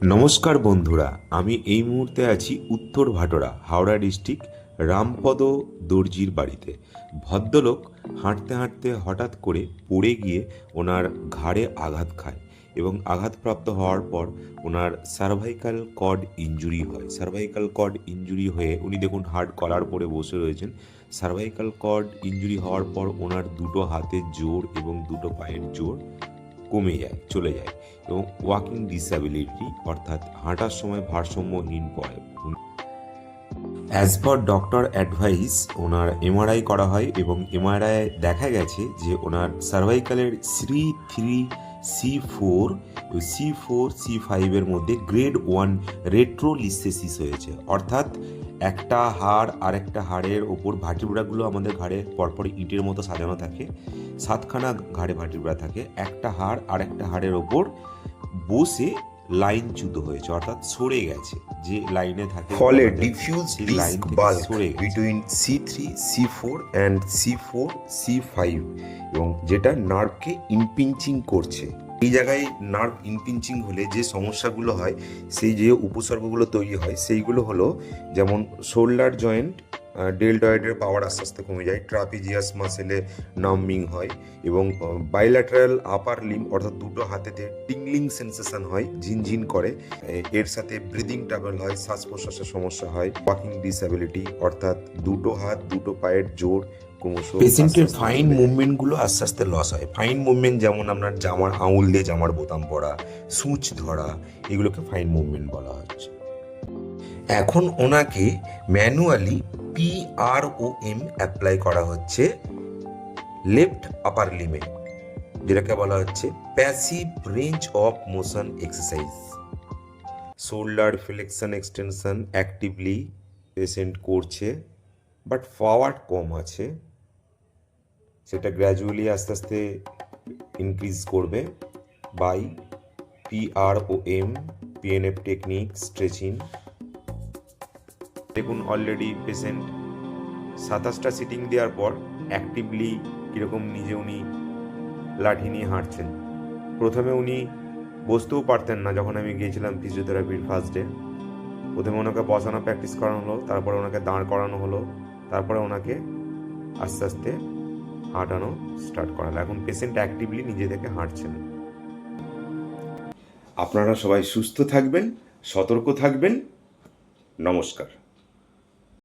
নমস্কার বন্ধুরা, আমি এই মুহূর্তে আছি উত্তর ভাটোরা, হাওড়া ডিস্ট্রিক্ট, রামপদ দর্জির বাড়িতে। ভদ্রলোক হাঁটতে হাঁটতে হঠাৎ করে পড়ে গিয়ে ওনার ঘাড়ে আঘাত খায় এবং আঘাতপ্রাপ্ত হওয়ার পর ওনার সার্ভাইকাল কর্ড ইনজুরি হয়। সার্ভাইকাল কর্ড ইনজুরি হয়ে উনি দেখুন হার্ড কলার পরে বসে রয়েছেন। সার্ভাইকাল কর্ড ইনজুরি হওয়ার পর ওনার দুটো হাতের জোর এবং দুটো পায়ের জোর কমে যায়, চলে যায় এবং ওয়াকিং ডিসঅ্যাবিলিটি অর্থাৎ হাঁটার সময় ভারসাম্যহীন পড়ে। অ্যাজ পার ডক্টর অ্যাডভাইস ওনার এমআরআই করা হয় এবং এমআরআই দেখা গেছে যে ওনার সার্ভাইকালের C3, C4, C5 মধ্যে গ্রেড 1 রেট্রোলিস্থেসিস হয়েছে। অর্থাৎ একটা হাড় আরেকটা হাড়ের ওপর, ভার্টিব্রাগুলো আমাদের ঘাড়ে পরপর ইটের মতো সাজানো থাকে, 7খানা ঘাড়ে ভার্টিব্রা থাকে, একটা হাড় আরেকটা হাড়ের ওপর বসে লাইনচ্যুত হয়েছে, অর্থাৎ সরে গেছে, যে লাইনে থাকে ফলে ডিফিউজ লাইন ডিস্ক থেকে বাল্ক সরে গেছে between C3, C4 and C4, C5 এবং যেটা নার্ভকে ইমপিঞ্চিং করছে। এই জায়গায় নার্ভ ইমপিঞ্চিং হলে যে সমস্যাগুলো হয়, সেই যে উপসর্গগুলো তৈরি হয় সেইগুলো হলো, যেমন শোল্ডার জয়েন্ট, ডেলটয়েডের পাওয়ার আস্তে আস্তে কমে যায়, ট্রাপিজিয়াস মাসেলে নাম্বিং হয় এবং বাইল্যাটারাল আপার লিম্ব অর্থাৎ দুটো হাতেতে টিংলিং সেন্সেশন হয়, ঝিনঝিন করে। এর সাথে ব্রিদিং ট্রাবল হয়, শ্বাস প্রশ্বাসের সমস্যা হয়, ওয়াকিং ডিসঅ্যাবিলিটি অর্থাৎ দুটো হাত দুটো পায়ের জোর ক্রমশ, পেশেন্টের ফাইন মুভমেন্টগুলো আস্তে আস্তে লস হয়। ফাইন মুভমেন্ট যেমন আপনার জামার আঙুল দিয়ে জামার বোতাম পরা, সূচ ধরা, এগুলোকে ফাইন মুভমেন্ট বলা হচ্ছে। এখন ওনাকে ম্যানুয়ালি PROM অ্যাপ্লাই করা হচ্ছে লেফট আপার লিমে, যেটাকে বলা হচ্ছে passive range of motion exercise. Shoulder flexion extension actively patient করছে, বাট পাওয়ার কম আছে, সেটা গ্র্যাজুয়ালি আস্তে আস্তে ইনক্রিজ করবে by PROM, PNF technique, stretching. দেখুন অলরেডি পেশেন্ট 27টা সিটিং দেওয়ার পর অ্যাক্টিভলি কীরকম নিজে উনি লাঠি নিয়ে হাঁটছেন। প্রথমে উনি বসতেও পারতেন না, যখন আমি গিয়েছিলাম ফিজিওথেরাপির ফার্স্ট ডে। প্রথমে ওনাকে বসানো প্র্যাকটিস করানো হলো, তারপরে ওনাকে দাঁড় করানো হলো, তারপরে ওনাকে আস্তে আস্তে হাঁটানো স্টার্ট করালো। এখন পেশেন্ট অ্যাক্টিভলি নিজে থেকে হাঁটছেন। আপনারা সবাই সুস্থ থাকবেন, সতর্ক থাকবেন। নমস্কার।